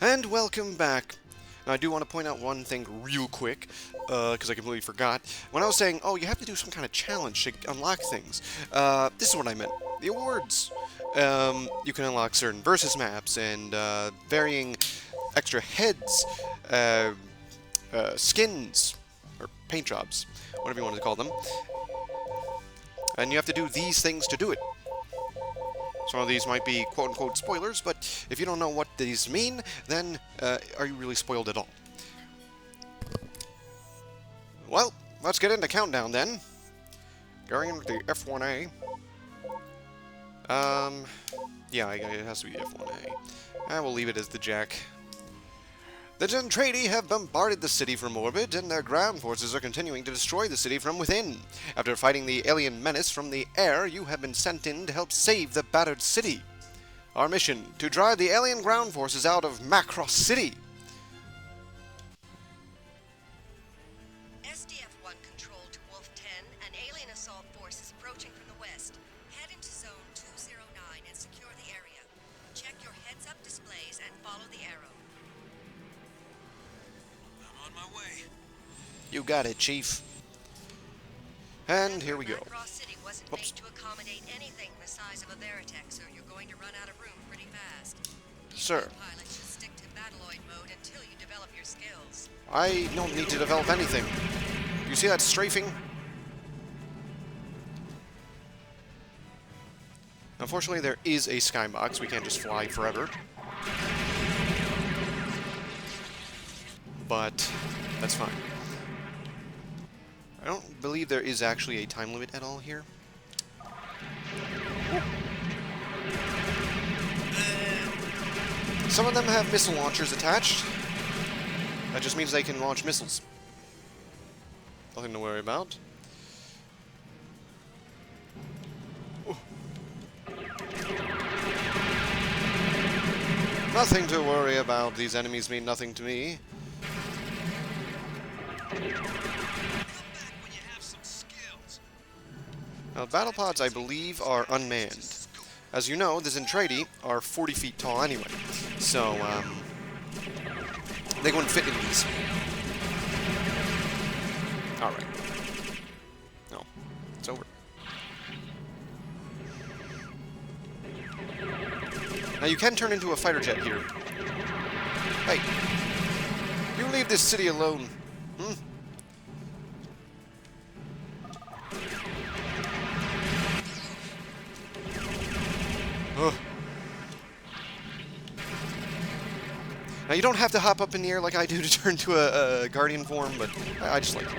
And welcome back. Now, I do want to point out one thing real quick, because I completely forgot. When I was saying, oh, you have to do some kind of challenge to unlock things, this is what I meant. The awards. You can unlock certain versus maps and varying extra heads, skins, or paint jobs, whatever you want to call them. And you have to do these things to do it. Some of these might be quote-unquote spoilers, but if you don't know what these mean, then are you really spoiled at all? Well, let's get into Countdown then. Going into the F1A. Yeah, it has to be the F1A. I will leave it as the Jack. The Zentraedi have bombarded the city from orbit, and their ground forces are continuing to destroy the city from within. After fighting the alien menace from the air, you have been sent in to help save the battered city. Our mission, to drive the alien ground forces out of Macross City. SDF-1 control to Wolf 10, an alien assault force is approaching from the west. Head into Zone 209 and secure the area. Check your heads-up displays and follow the arrow. On my way. You got it, Chief. And here we go. Macross City wasn't made to accommodate anything the size of a Veritech, so you're going to run out of room pretty fast. Sir. Pilots should stick to Battleoid mode until you develop your skills. I don't need to develop anything. You see that strafing? Unfortunately, there is a skybox. We can't just fly forever. But that's fine. I don't believe there is actually a time limit at all here. Some of them have missile launchers attached. That just means they can launch missiles. Nothing to worry about. Nothing to worry about. These enemies mean nothing to me. Now, battle pods, I believe, are unmanned. As you know, the Zentraedi are 40 feet tall anyway, so, they wouldn't fit into these. Alright. No. It's over. Now, you can turn into a fighter jet here. Hey. You leave this city alone. Hmm? Ugh. Now, you don't have to hop up in the air like I do to turn to a Guardian form, but I just like it.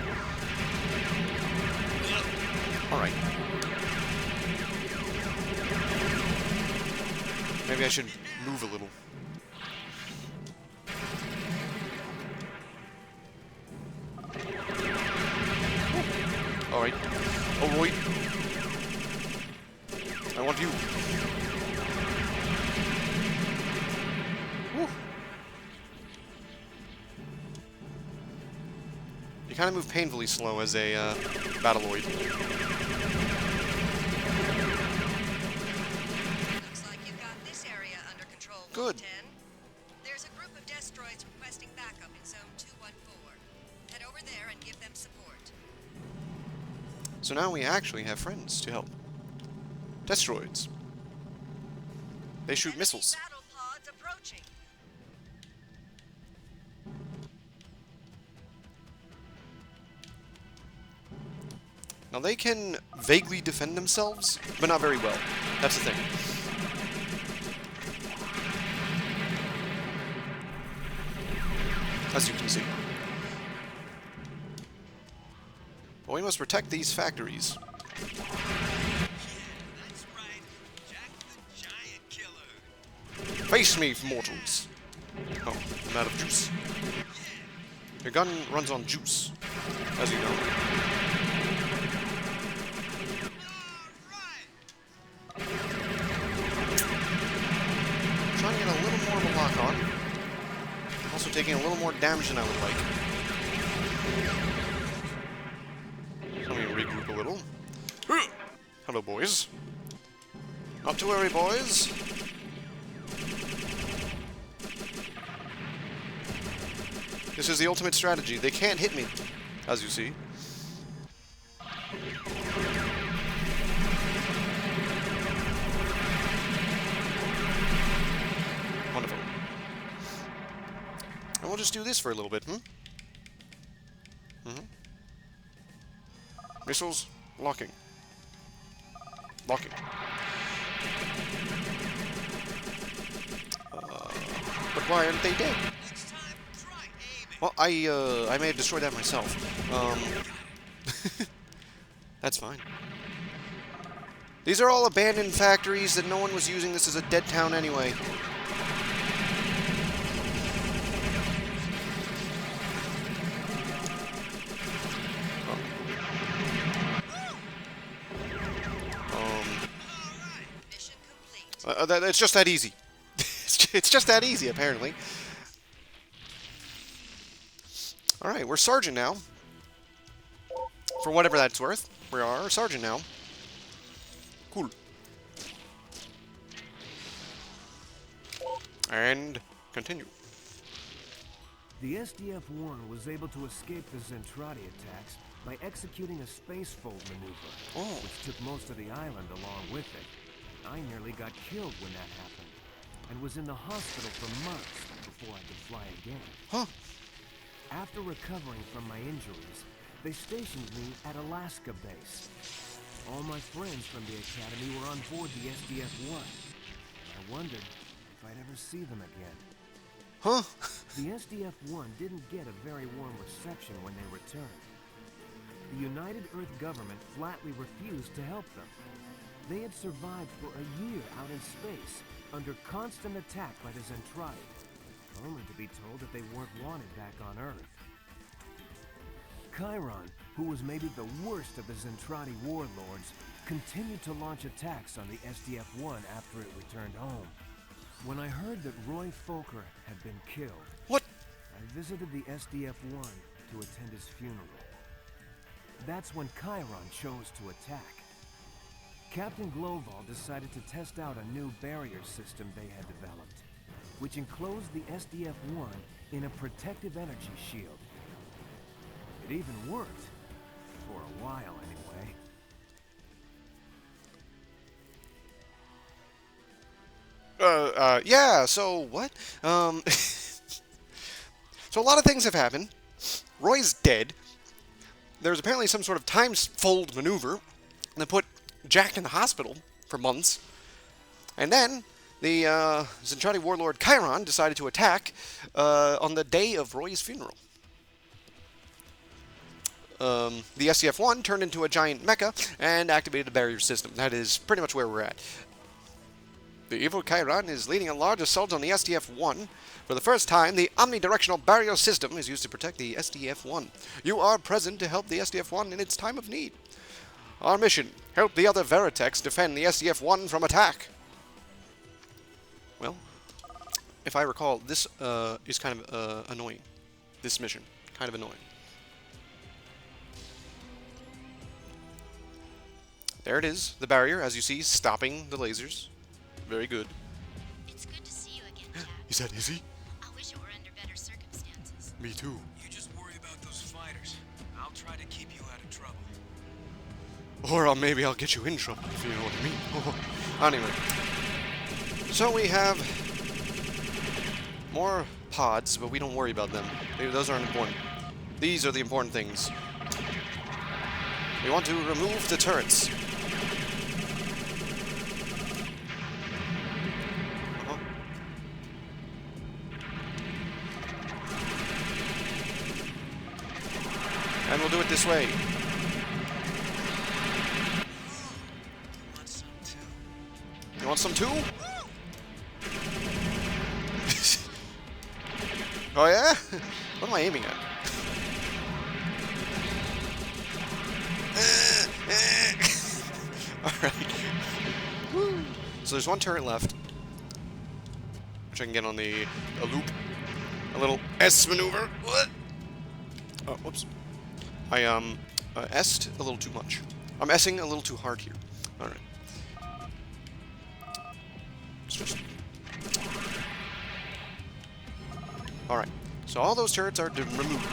Alright. Maybe I should move a little. Alright. Alright. I want you. Whew. You kind of move painfully slow as a Battleoid. Looks like you've got this area under control, Good. 10. There's a group of destroids requesting backup in Zone 214. Head over there and give them support. So now we actually have friends to help. Destroids. They shoot missiles. Battle pods approaching. Now they can vaguely defend themselves, but not very well. That's the thing. As you can see. But we must protect these factories. That's right. Jack the Giant Killer. Face me, mortals. Oh, I'm out of juice. Your gun runs on juice, as you know. Trying to get a little more of a lock on. Also taking a little more damage than I would like. Let me regroup a little. Hello, boys. Not to worry, boys. This is the ultimate strategy. They can't hit me, as you see. Wonderful. And we'll just do this for a little bit, Missiles, locking. Locking. But why aren't they dead? Next time, try aiming. Well, I may have destroyed that myself. That's fine. These are all abandoned factories that no one was using. This is a dead town anyway. Mission complete. It's just that easy. It's just that easy, apparently. Alright, we're Sergeant now. For whatever that's worth. We are Sergeant now. Cool. And continue. The SDF-1 was able to escape the Zentraedi attacks by executing a space fold maneuver, which took most of the island along with it. I nearly got killed when that happened, and was in the hospital for months before I could fly again. Huh. After recovering from my injuries, they stationed me at Alaska base. All my friends from the academy were on board the SDF-1. I wondered if I'd ever see them again. Huh? The SDF-1 didn't get a very warm reception when they returned. The United Earth government flatly refused to help them. They had survived for a year out in space, under constant attack by the Zentraedi, only to be told that they weren't wanted back on Earth. Chiron, who was maybe the worst of the Zentraedi warlords, continued to launch attacks on the SDF-1 after it returned home. When I heard that Roy Fokker had been killed, What? I visited the SDF-1 to attend his funeral. That's when Chiron chose to attack. Captain Global decided to test out a new barrier system they had developed, which enclosed the SDF-1 in a protective energy shield. It even worked, for a while anyway. Yeah, so what? So a lot of things have happened. Roy's dead. There's apparently some sort of time-fold maneuver that put Jack in the hospital for months. And then the Zentraedi warlord Chiron decided to attack on the day of Roy's funeral. The SDF-1 turned into a giant mecha and activated the barrier system. That is pretty much where we're at. The evil Chiron is leading a large assault on the SDF-1. For the first time, the omnidirectional barrier system is used to protect the SDF-1. You are present to help the SDF-1 in its time of need. Our mission, help the other Veritechs defend the SDF-1 from attack. Well, if I recall, this is kind of annoying. This mission, kind of annoying. There it is, the barrier, as you see, stopping the lasers. Very good. It's good to see you again, Jack. Is that Izzy? I wish it were under better circumstances. Me too. You just worry about those fighters. I'll try to keep you out of trouble. Or maybe I'll get you in trouble, if you know what I mean. Anyway. So we have more pods, but we don't worry about them. Those aren't important. These are the important things. We want to remove the turrets. And we'll do it this way. Want some too? You want some too? Oh yeah? What am I aiming at? Alright. So there's one turret left. Which I can get on a loop. A little S maneuver. What? Oh, whoops. I S'd a little too much. I'm S'ing a little too hard here. Alright. Alright. So all those turrets are removed.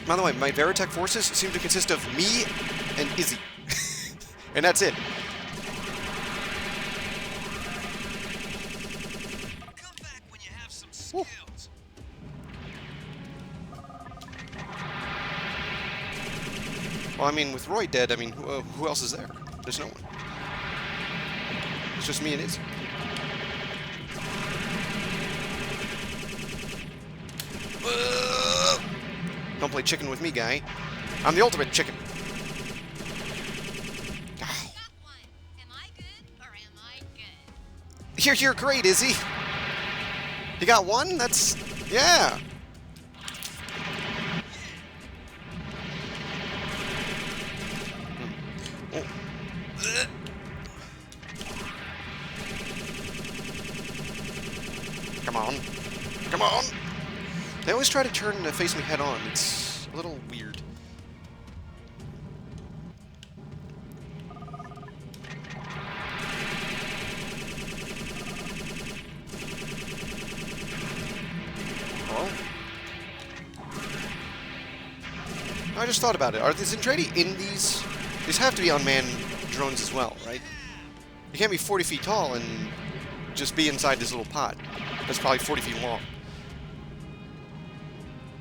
By the way, my Veritech forces seem to consist of me and Izzy. And that's it. Come back when you have some skills. Well, I mean, with Roy dead, I mean, who else is there? There's no one. It's just me and Izzy. Don't play chicken with me, guy. I'm the ultimate chicken. Got one. Am I good or am I good? You're great, Izzy. You got one? That's... yeah. Oh. Come on. Come on. They always try to turn to face me head on. It's a little weird. Hello? I just thought about it. Are the Zentraedi in these? These have to be unmanned drones as well, right? You can't be 40 feet tall and just be inside this little pod. That's probably 40 feet long.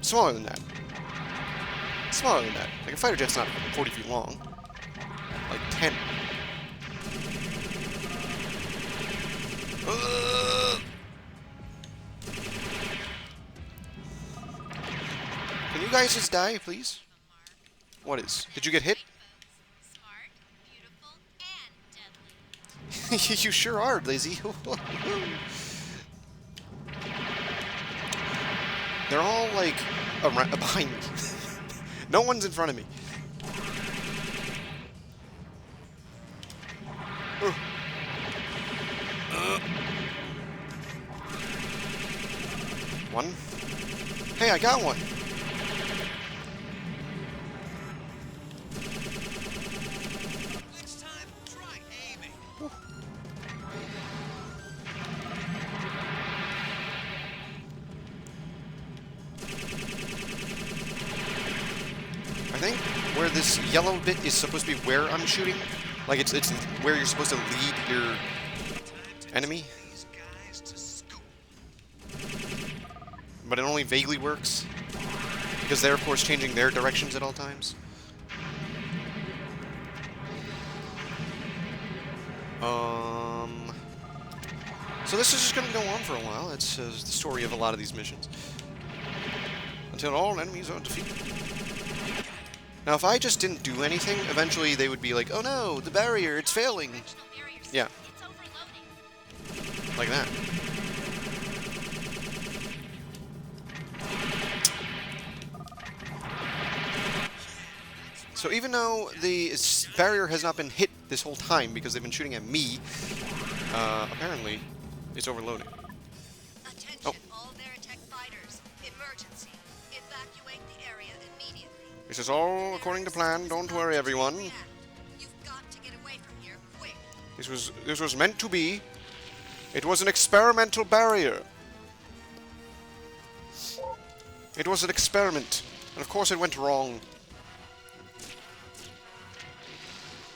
Smaller than that. Smaller than that. Like, a fighter jet's not 40 feet long. Like 10. Can you guys just die, please? What is? Did you get hit? Smart, beautiful, and deadly. You sure are, Lizzie. They're all, like, behind me. No one's in front of me. One. Hey, I got one. Next time, try aiming. I think where this yellow bit is supposed to be where I'm shooting. Like, it's where you're supposed to lead your enemy. These guys to school. But it only vaguely works. Because they're, of course, changing their directions at all times. So this is just going to go on for a while. That's the story of a lot of these missions. Until all enemies are defeated. Now, if I just didn't do anything, eventually they would be like, oh no, the barrier, it's failing. Directional barriers. Yeah. It's overloading. Like that. So even though the barrier has not been hit this whole time because they've been shooting at me, apparently it's overloading. Attention, Oh. all Veritech fighters. Emergency. Evacuate the area immediately. This is all according to plan. Don't worry, everyone. You've got to get away from here, quick. This was meant to be. It was an experimental barrier. It was an experiment, and of course it went wrong.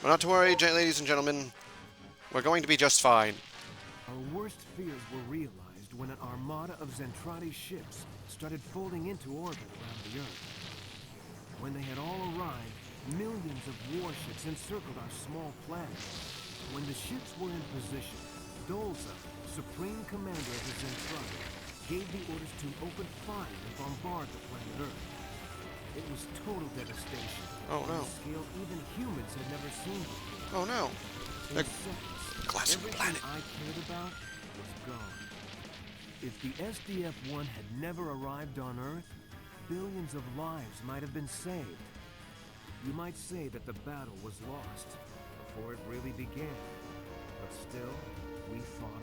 But not to worry, ladies and gentlemen. We're going to be just fine. Our worst fears were realized when an armada of Zentraedi ships started folding into orbit around the Earth. When they had all arrived, millions of warships encircled our small planet. When the ships were in position, Dolza, supreme commander of the Zentraedi, gave the orders to open fire and bombard the planet Earth. It was total devastation. Oh, on no. a scale even humans had never seen before. Oh no. In The seconds, glass of the everything planet. I cared about was gone. If the SDF-1 had never arrived on Earth, billions of lives might have been saved. You might say that the battle was lost before it really began, but still, we fought on.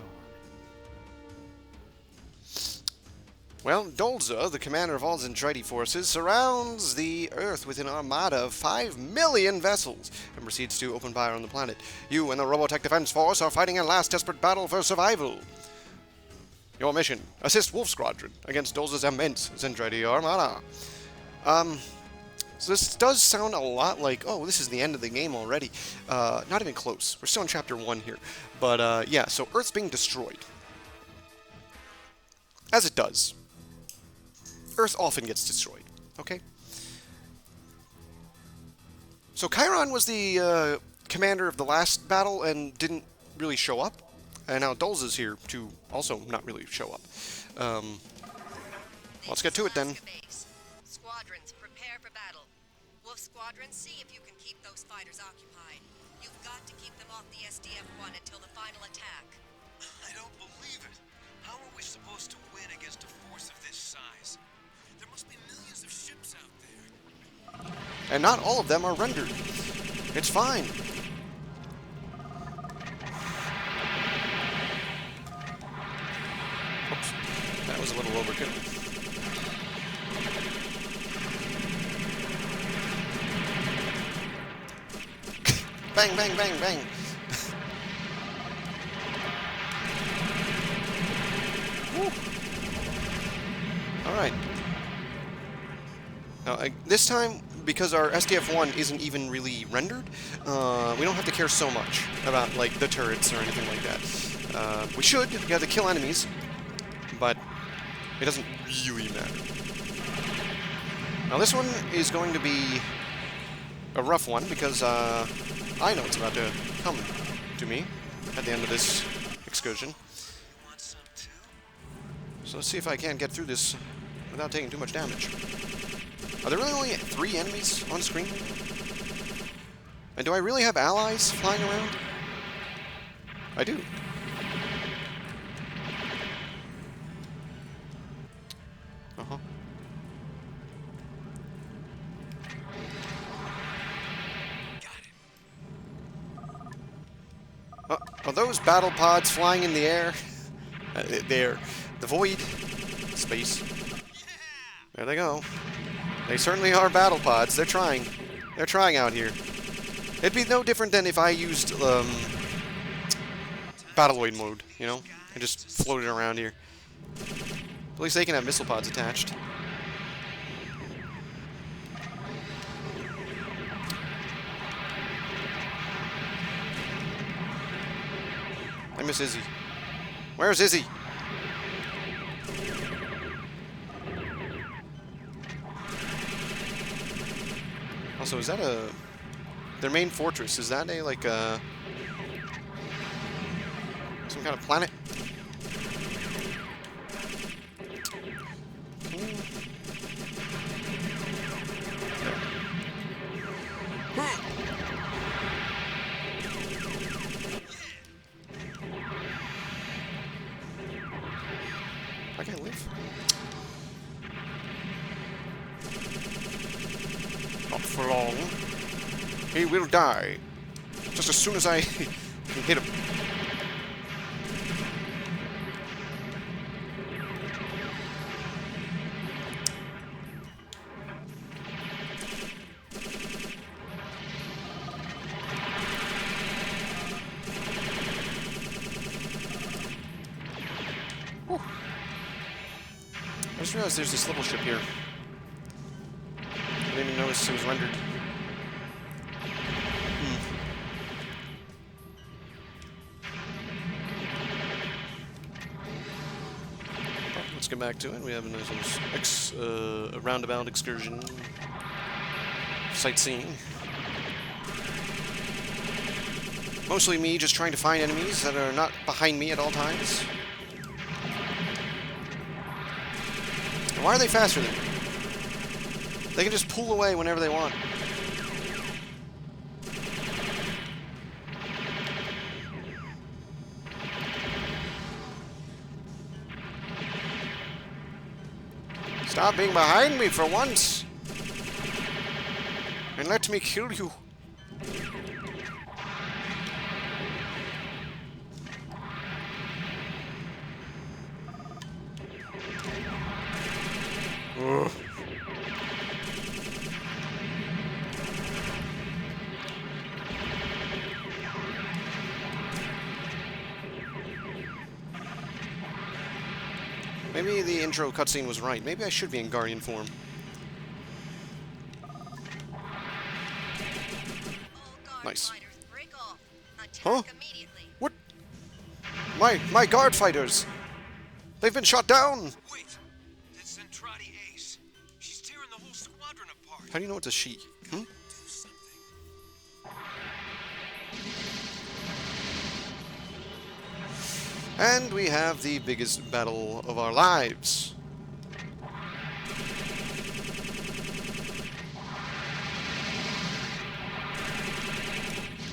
Well, Dolza, the commander of all Zentraedi forces, surrounds the Earth with an armada of 5 million vessels and proceeds to open fire on the planet. You and the Robotech Defense Force are fighting a last desperate battle for survival. Your mission: assist Wolf Squadron against Doz's immense Zentraedi armada. So this does sound a lot like, oh, this is the end of the game already. Not even close. We're still in Chapter 1 here. But, yeah, so Earth's being destroyed. As it does. Earth often gets destroyed, okay? So Chiron was the commander of the last battle and didn't really show up. And now Dulz is here to also not really show up. Let's get to it then. Base. Squadrons, prepare for battle. Wolf Squadron, see if you can keep those fighters occupied. You've got to keep them off the SDF-1 until the final attack. I don't believe it. How are we supposed to win against a force of this size? There must be millions of ships out there. And not all of them are rendered. It's fine. Oops. That was a little overkill. Bang, bang, bang, bang. Alright. Now, this time, because our SDF-1 isn't even really rendered, we don't have to care so much about, like, the turrets or anything like that. We should. We have to kill enemies, but it doesn't really matter. Now, this one is going to be a rough one, because, I know it's about to come to me at the end of this excursion. Want some too? So let's see if I can get through this without taking too much damage. Are there really only 3 enemies on screen? And do I really have allies flying around? I do. Uh-huh. Are those battle pods flying in the air? They're the void space. There they go. They certainly are battle pods. They're trying. They're trying out here. It'd be no different than if I used Battleoid mode, you know, and just floated around here. At least they can have missile pods attached. I miss Izzy. Where's Izzy? Also, is that their main fortress? Is that a, like, some kind of planet? I can't leave. Not for long. He will die. Just as soon as I can hit him. Whew. I just realized there's this little ship here. I didn't even notice it was rendered. Well, let's get back to it. We have a nice little roundabout excursion. Sightseeing. Mostly me just trying to find enemies that are not behind me at all times. And why are they faster than me? They can just pull away whenever they want. Stop being behind me for once! And let me kill you. Ugh. Maybe the intro cutscene was right. Maybe I should be in Guardian form. All guard Nice. fighters, break off. Attack Huh? immediately. What? My guard fighters! They've been shot down! Wait! That's Zentraedi Ace. She's tearing the whole squadron apart. How do you know it's a she? Hmm? Do something. And we have the biggest battle of our lives.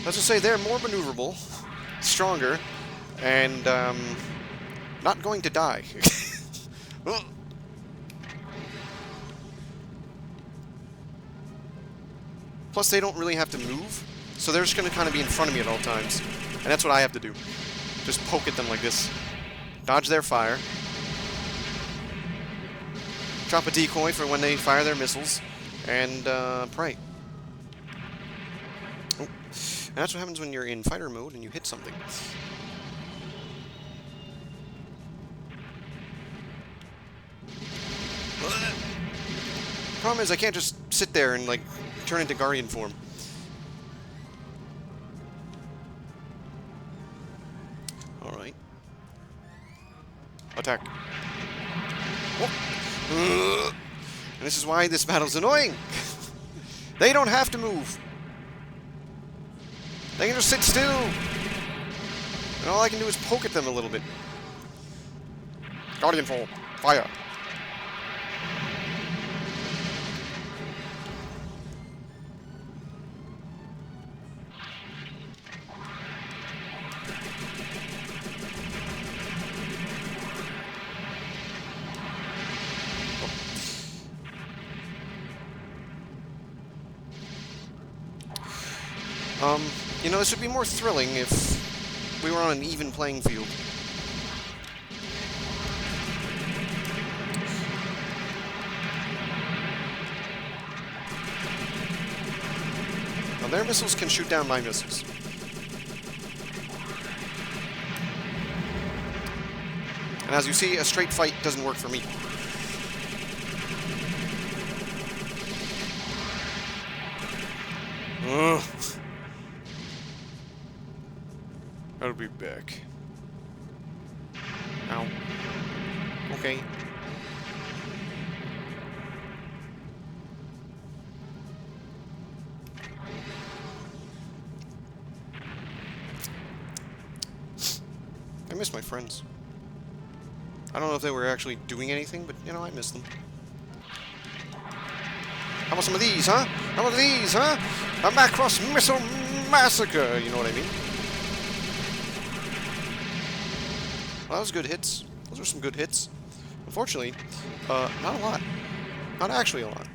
Let's just say they're more maneuverable, stronger, and not going to die. Ugh. Plus, they don't really have to move, so they're just going to kind of be in front of me at all times. And that's what I have to do. Just poke at them like this. Dodge their fire. Drop a decoy for when they fire their missiles. And pray. Oh. And that's what happens when you're in fighter mode and you hit something. Problem is, I can't just sit there and, like, turn into Guardian form. Alright. Attack. Oh. And this is why this battle's annoying. They don't have to move. They can just sit still. And all I can do is poke at them a little bit. Guardian form. Fire. You know, this would be more thrilling if we were on an even playing field. Now, their missiles can shoot down my missiles. And as you see, a straight fight doesn't work for me. Ugh. I'll be back. Ow. Okay. I miss my friends. I don't know if they were actually doing anything, but, you know, I miss them. How about some of these, huh? How about these, huh? A Macross Missile Massacre, you know what I mean? Well, that was good hits. Those were some good hits. Unfortunately, not a lot. Not actually a lot.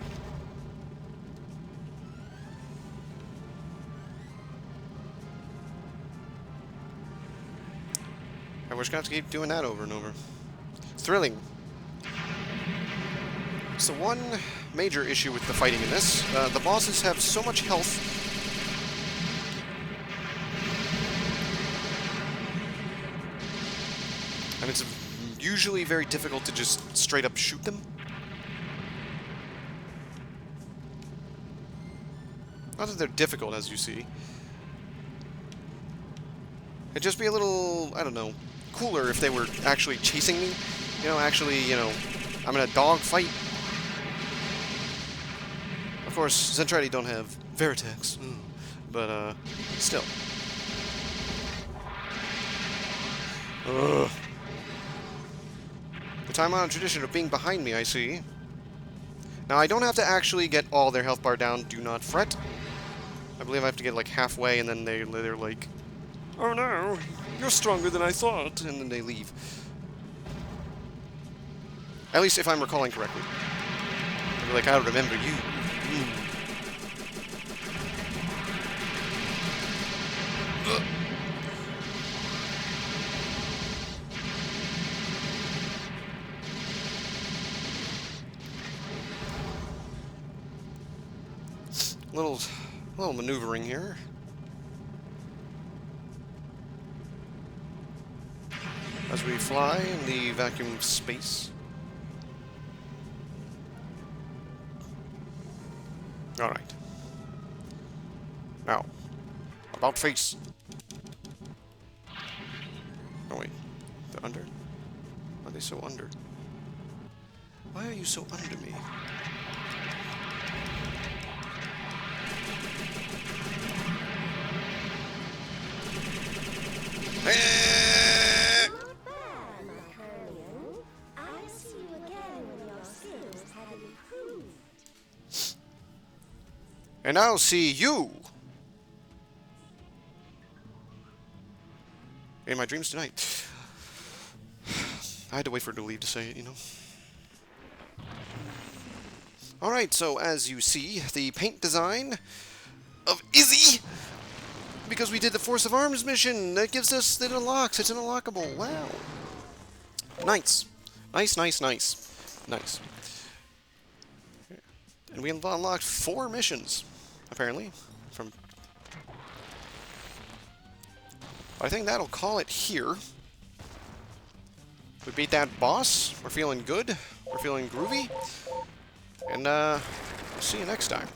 And we're just going to have to keep doing that over and over. Thrilling. So one major issue with the fighting in this, the bosses have so much health. And it's usually very difficult to just straight up shoot them. Not that they're difficult, as you see. It'd just be a little, I don't know, cooler if they were actually chasing me. You know, actually, you know, I'm in a dog fight. Of course, Zentraedi don't have Veritex, but, still. Ugh. The time-honored tradition of being behind me, I see. Now, I don't have to actually get all their health bar down, do not fret. I believe I have to get, like, halfway, and then they're like, oh no, you're stronger than I thought, and then they leave. At least if I'm recalling correctly. They're like, I remember you. Little maneuvering here. As we fly in the vacuum of space. Alright. Now, about face. Oh wait, the under? Why are they so under? Why are you so under me? Eh! Not bad, Mercernary. I'll see you again when your skills have improved. And I'll see you in my dreams tonight. I had to wait for her to leave to say it, you know. Alright, so as you see, the paint design of Izzy, because we did the Force of Arms mission, that gives us, it unlocks, it's an unlockable. Wow. Nice. Nice, nice, nice. Nice. And we unlocked 4 missions, apparently, from... I think that'll call it here. We beat that boss. We're feeling good. We're feeling groovy. And, we'll see you next time.